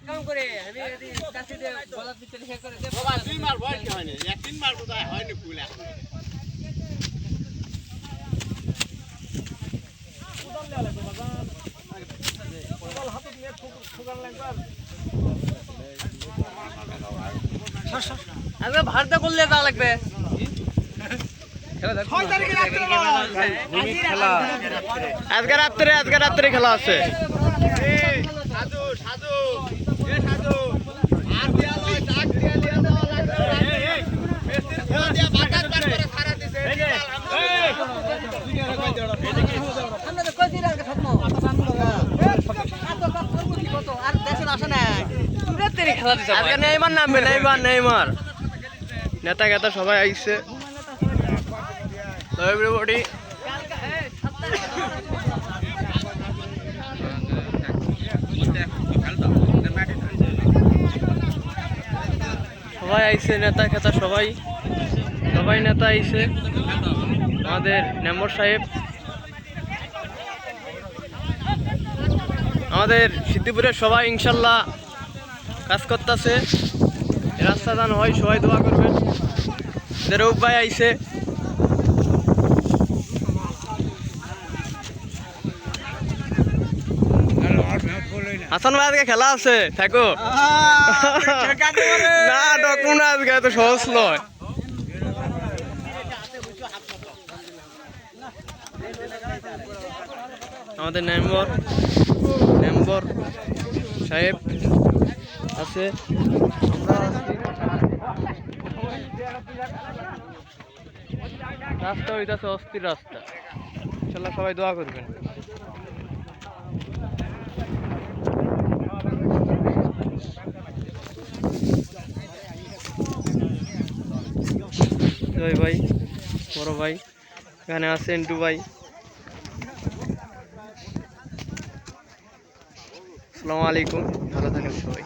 কাম করে আমি এদি কাছে দিয়ে বলার ভিতরে হে করে দে বাবা দুই মার বয়স কি হয়নি এক তিন মার বোধহয় হয়নি ফুল এখন আগে ভারতে করলে তা লাগবে আজকে রাত্রে খেলা আছে। সাধু সাধু এ সাধু আর দিয়া লয় ডাক দিয়া দিয়া দেওয়া লাগবে মেসির ফোন দিয়া বাতাস বার করে সারা দিছে আমরা তো কই দিন আগে থাকবো আর দেশের আসে না পুরো তেরি খেলা দিছে আজকে নেইমার নামবে, নেইমার নেতা গেতা সবাই আইছে। এভরিবডি সবাই আইছে, নেতা খেতা সবাই নেতা আইছে। আমাদের মেম্বার সাহেব, আমাদের সিদ্ধিপুরের সবাই ইনশাল্লাহ কাজ করতেছে। রাস্তা দান হয়, সবাই দোয়া করবেন। রৌফ ভাই আইছে, হাসান ভাই আজকে খেলা আছে, থাকো না ডকু না, আজকে এত সহজ নয়। আমাদের মেম্বার সাহেব আছে, রাস্তা হইতাছে অস্থির রাস্তা। ইনশাল্লাহ সবাই দোয়া করবেন। জয় ভাই, বড় ভাই এখানে আছে, এন্টু ভাই। আসসালামু আলাইকুম, ভালো থাকেন সবাই।